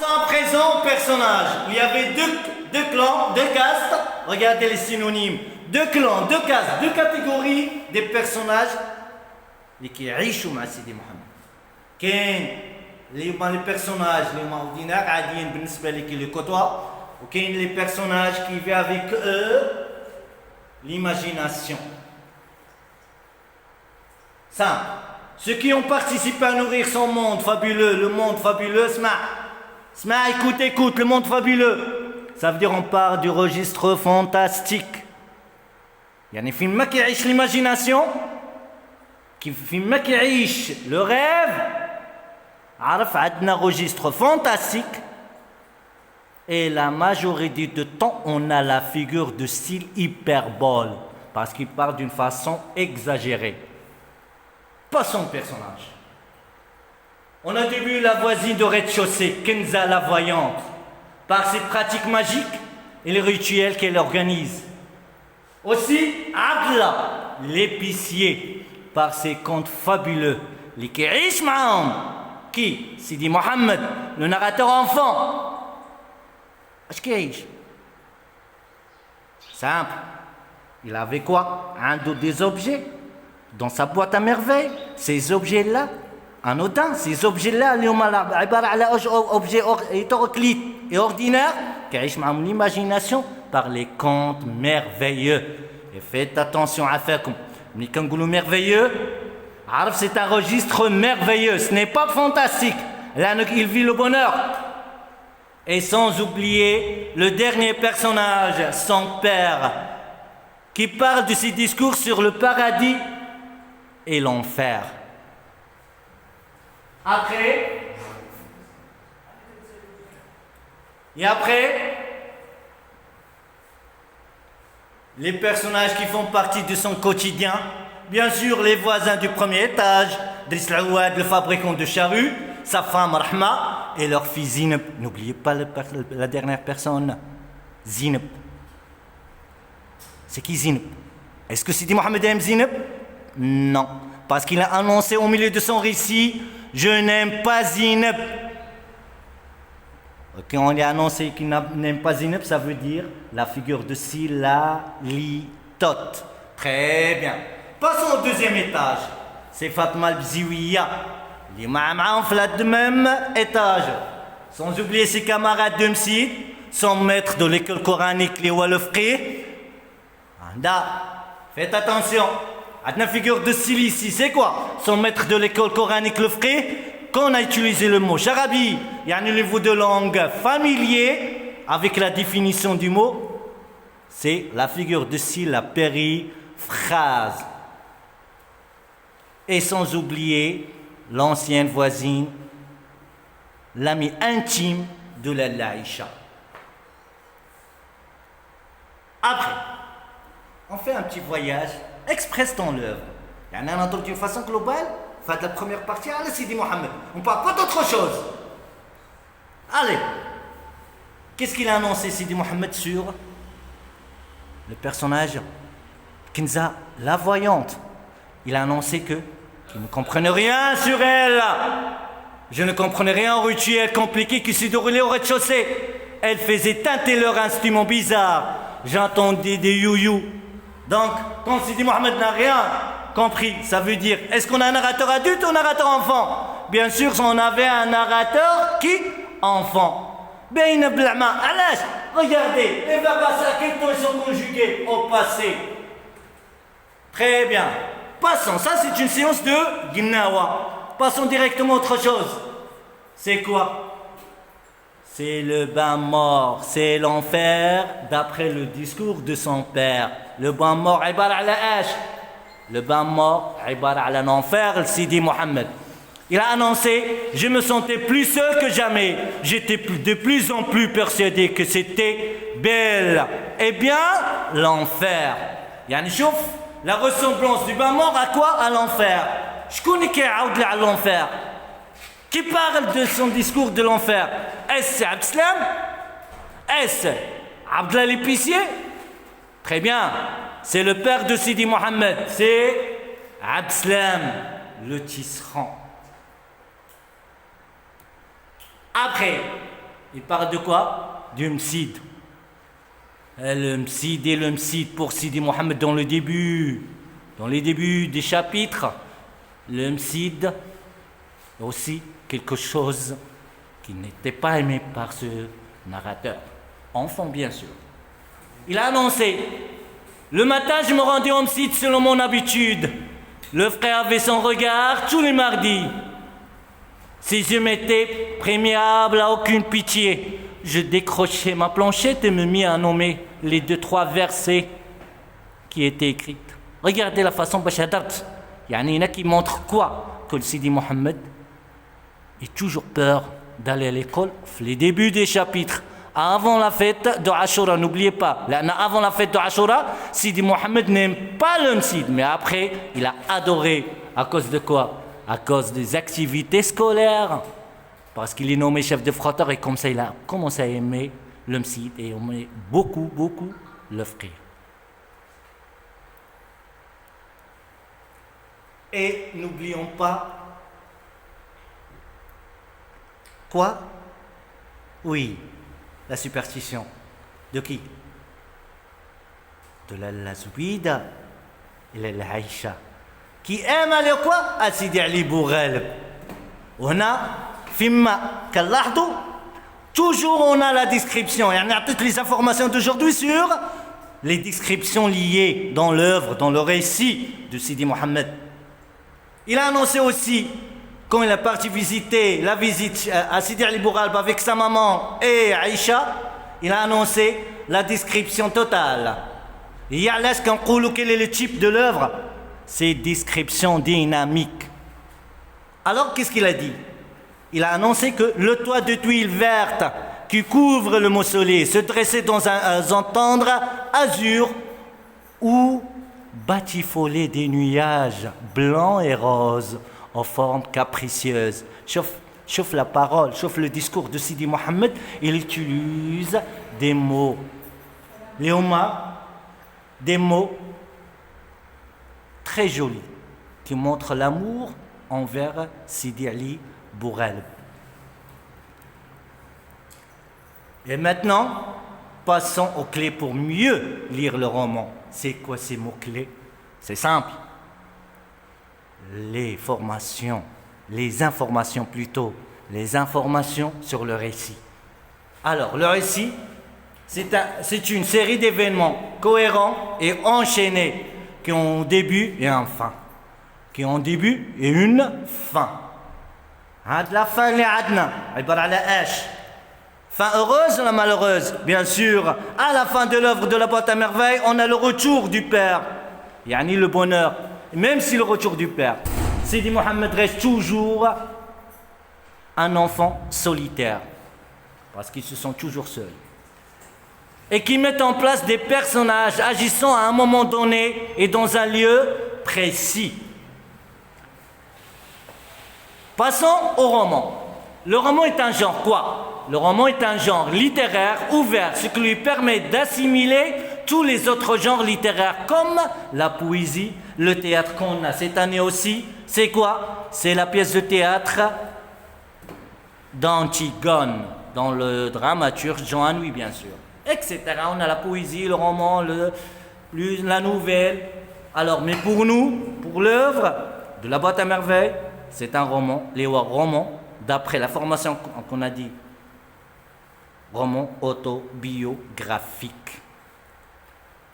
Passons à présent au personnage. Il y avait deux clans, deux castes. Regardez les synonymes. Deux clans, deux castes, deux catégories des personnages qui vivent avec Sidi Mohammed. Les personnages les ordinaires, عاديين بالنسبة لي qui le côtoient, ou les personnages qui vivent avec eux l'imagination. Simple. Ceux qui ont participé à nourrir son monde fabuleux, le monde fabuleux, écoute, le monde fabuleux. Ça veut dire on part du registre fantastique. يعني في ما كيعيش l'imagination, في ما كيعيش le rêve. عرف عندنا registre fantastique. Et la majorité du temps, on a la figure de style hyperbole, parce qu'il parle d'une façon exagérée. Pas son personnage. On a vu la voisine de rez-de-chaussée, Kenza la voyante, par ses pratiques magiques et les rituels qu'elle organise. Aussi, Abdallah, l'épicier, par ses contes fabuleux, les Kirish Maham, qui, Sidi Mohammed, le narrateur enfant. Simple. Il avait quoi? Des objets dans sa boîte à merveilles. Ces objets-là, anodins, ces objets-là, objets hétéroclites et ordinaires, qui ont l'imagination par les contes merveilleux. Et faites attention à faire comme Nikangoulou merveilleux. C'est un registre merveilleux, ce n'est pas fantastique. Là, il vit le bonheur. Et sans oublier le dernier personnage, son père, qui parle de ses discours sur le paradis et l'enfer. Après, les personnages qui font partie de son quotidien, bien sûr les voisins du premier étage, Driss Aouad, le fabricant de charrues, sa femme Rahma et leur fille Zineb. N'oubliez pas la dernière personne, Zineb. C'est qui Zineb? Est-ce que Sidi Mohammed aime Zineb? Non, parce qu'il a annoncé au milieu de son récit, je n'aime pas Zineb. Quand on a annoncé qu'il n'aime pas Zineb, ça veut dire la figure de Silalitot. Très bien. Passons au deuxième étage. C'est Fatma al-Bziwiya. Les Ma'am'am flat de même étage. Sans oublier ses camarades de Msid, son maître de l'école coranique, les Walofqi. Anda, faites attention. La figure de style ici, c'est quoi? Son maître de l'école coranique, le Fqi. Quand on a utilisé le mot charabi, il y a un niveau de langue familier avec la définition du mot. C'est la figure de style, la périphrase. Et sans oublier l'ancienne voisine, l'ami intime de la Laïcha. Après, on fait un petit voyage express dans l'œuvre. Il y en a entendu d'une façon globale, de la première partie à la Sidi Mohammed. On ne parle pas d'autre chose. Allez, qu'est-ce qu'il a annoncé Sidi Mohammed sur le personnage Kenza, la voyante? Il a annoncé qu'il ne comprenait rien sur elle. Je ne comprenais rien au rituel compliqué qui se déroulait au rez-de-chaussée. Elle faisait teinter leur instrument bizarre. J'entendais des you-you. Donc, quand Sidi Mohammed n'a rien compris, ça veut dire, est-ce qu'on a un narrateur adulte ou un narrateur enfant? Bien sûr, on avait un narrateur qui? Enfant. Ben blama. Regardez, les verbes à quel temps ils sont conjugués au passé. Très bien. Passons, ça c'est une séance de Gnawa. Passons directement à autre chose. C'est quoi? C'est le bain mort, c'est l'enfer d'après le discours de son père. Le bain mort, ibar ala ash. Le bain mort, ibar ala l'enfer, le Sidi Mohammed. Il a annoncé, je me sentais plus seul que jamais. J'étais de plus en plus persuadé que c'était belle. Eh bien, l'enfer. Yani chouf, la ressemblance du bain mort à quoi? À l'enfer. Je connais qui a à l'enfer. Qui parle de son discours de l'enfer? Est-ce c'est Abdeslam? Est-ce Abdallah l'épicier? Très bien. C'est le père de Sidi Mohammed. C'est Abdeslam, le tisserand. Après, Il parle de quoi? Du Msid. Le Msid et le Msid pour Sidi Mohammed dans les débuts des chapitres. Le Msid, aussi quelque chose qui n'était pas aimé par ce narrateur. Enfant, bien sûr. Il a annoncé: le matin, je me rendais au Msid selon mon habitude. Le frère avait son regard tous les mardis. Ses yeux m'étaient prémiables à aucune pitié. Je décrochai ma planchette et me mis à nommer les 2-3 versets qui étaient écrits. Regardez la façon Bachadart. Il y en a qui montrent quoi? Que le Sidi Mohammed ait toujours peur d'aller à l'école. Les débuts des chapitres, avant la fête de Ashura, n'oubliez pas, avant la fête de Ashura, Sidi Mohammed n'aime pas le Msid, mais après, il a adoré. À cause de quoi? À cause des activités scolaires. Parce qu'il est nommé chef de frotteur et comme ça, il a commencé à aimer le Msid et aimer beaucoup l'offrir. Et n'oublions pas quoi? Oui, la superstition. De qui? De la Zoubida et la Aïcha. Qui aime aller quoi? À Sidi Ali Bourghaleb. On a Fimma Kallahdo. Toujours on a la description. Et on a toutes les informations d'aujourd'hui sur les descriptions liées dans l'œuvre, dans le récit de Sidi Mohammed. Il a annoncé aussi, quand il est parti visiter la visite à Sidi Ali Bourghaleb avec sa maman et Aïcha, il a annoncé la description totale. Il y a là ce qu'on dit, quel est le type de l'œuvre? C'est description dynamique. Alors qu'est-ce qu'il a dit? Il a annoncé que le toit de tuiles vertes qui couvre le mausolée se dressait dans un tendre azur où batifolait des nuages blancs et roses en forme capricieuse. Chauffe la parole, chauffe le discours de Sidi Mohammed, il utilise des mots. Des mots très jolis qui montrent l'amour envers Sidi Ali Bourghaleb. Et maintenant, passons aux clés pour mieux lire le roman. C'est quoi ces mots-clés? C'est simple. Les informations sur le récit. Alors, le récit, c'est une série d'événements cohérents et enchaînés qui ont un début et un fin. Qui ont un début et une fin. La fin, les adna, fin heureuse ou malheureuse? Bien sûr, à la fin de l'œuvre de la boîte à merveille, on a le retour du Père. Yani le bonheur. Même si le retour du Père, Sidi Mohammed reste toujours un enfant solitaire. Parce qu'ils se sentent toujours seuls. Et qui mettent en place des personnages agissant à un moment donné et dans un lieu précis. Passons au roman. Le roman est un genre quoi? Le roman est un genre littéraire ouvert, ce qui lui permet d'assimiler tous les autres genres littéraires, comme la poésie, le théâtre qu'on a cette année aussi. C'est quoi? C'est la pièce de théâtre d'Antigone, dans le dramaturge Jean Anouilh, bien sûr, etc. On a la poésie, le roman, la nouvelle. Alors, mais pour nous, pour l'œuvre de la boîte à merveille, c'est un roman, les romans, d'après la formation qu'on a dit, roman autobiographique.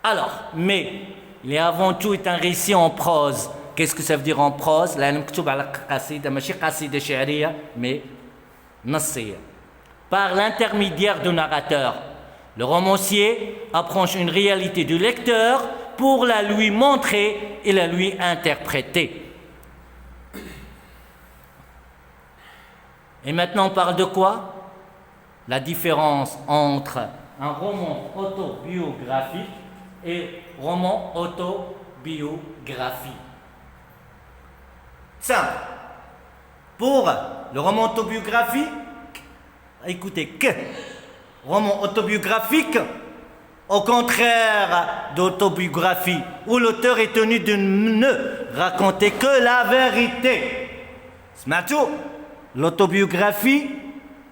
Alors, mais il est avant tout un récit en prose. Qu'est-ce que ça veut dire en prose? Mais par l'intermédiaire du narrateur. Le romancier approche une réalité du lecteur pour la lui montrer et la lui interpréter. Et maintenant, on parle de quoi? La différence entre un roman autobiographique et roman autobiographie. Simple. Pour le roman autobiographique, écoutez, roman autobiographique, au contraire d'autobiographie, où l'auteur est tenu de ne raconter que la vérité. Smatou, l'autobiographie,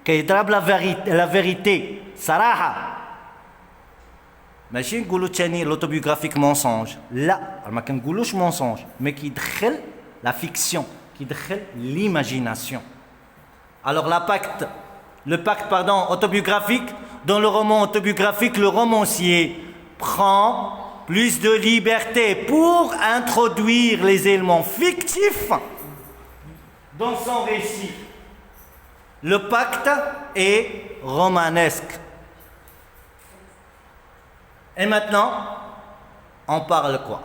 كيضرب لا فيريتي صراحه ماشي نقولوا ثاني l'autobiographique mensonge لا ما كنقولوش mensonge mais كيدخل la fiction كيدخل l'imagination. Alors le pacte autobiographique, dans le roman autobiographique, le romancier prend plus de liberté pour introduire les éléments fictifs dans son récit. Le pacte est romanesque. Et maintenant, on parle quoi?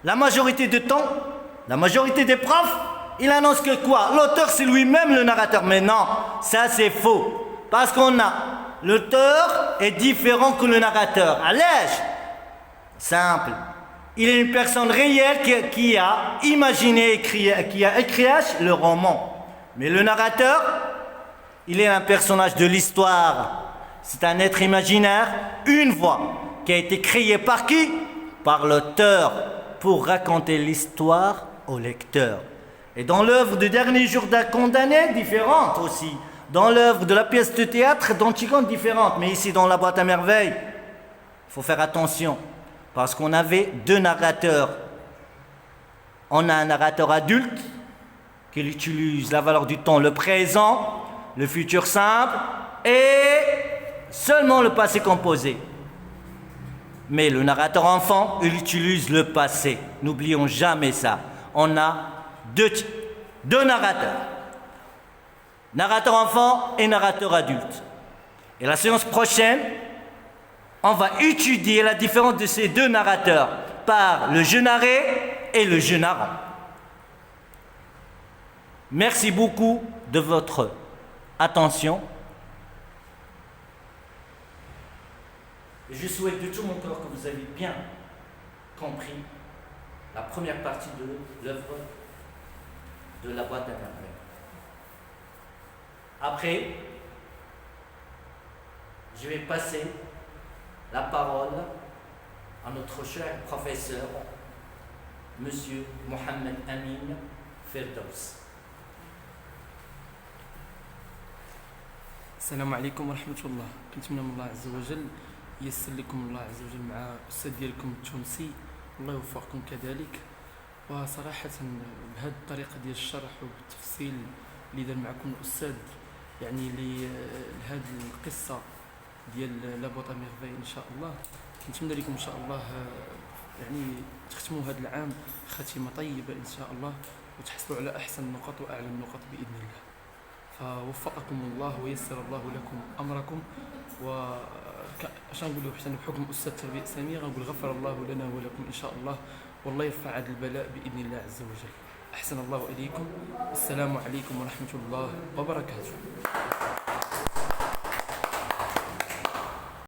La majorité du temps, la majorité des profs, il annonce que quoi? L'auteur, c'est lui-même le narrateur. Mais non, ça c'est faux. Parce qu'on a, l'auteur est différent que le narrateur. À l'âge, simple. Il est une personne réelle qui a imaginé, qui a écrit le roman. Mais le narrateur, il est un personnage de l'histoire. C'est un être imaginaire, une voix, qui a été créée par qui? Par l'auteur, pour raconter l'histoire au lecteur. Et dans l'œuvre du dernier jour d'un condamné, différente aussi. Dans l'œuvre de la pièce de théâtre d'Antigone, différente. Mais ici, dans la boîte à merveilles, il faut faire attention. Parce qu'on avait deux narrateurs. On a un narrateur adulte qui utilise la valeur du temps, le présent, le futur simple et seulement le passé composé. Mais le narrateur enfant, il utilise le passé. N'oublions jamais ça. On a deux narrateurs. Narrateur enfant et narrateur adulte. Et la séance prochaine, on va étudier la différence de ces deux narrateurs par le jeu narré et le jeu narrant. Merci beaucoup de votre attention. Je souhaite de tout mon cœur que vous avez bien compris la première partie de l'œuvre de la boîte à merveilles. Après, je vais passer la parole à notre cher professeur, Monsieur Mohamed Amin Firdaus. السلام عليكم ورحمة الله. كنتمنى من الله عز وجل ييسر لكم الله عز وجل مع الأستاذ ديالكم التونسي الله يوفقكم كذلك. وصراحة بهذه الطريقة ديال الشرح وبالتفصيل اللي دار معكم الأستاذ يعني لهذه القصة ديال لا بوط ميرفاي إن شاء الله كنتمنى لكم إن شاء الله يعني تختموا هذا العام خاتمة طيبة إن شاء الله وتحصلوا على أحسن النقط وأعلى النقط بإذن الله. فوفقكم الله ويسر الله لكم أمركم. وشان نقولوا حتى بحكم أستاذ التربية الإسلامية غنقول غفر الله لنا ولكم إن شاء الله والله يرفع هذا البلاء بإذن الله عز وجل. أحسن الله إليكم. السلام عليكم ورحمة الله وبركاته.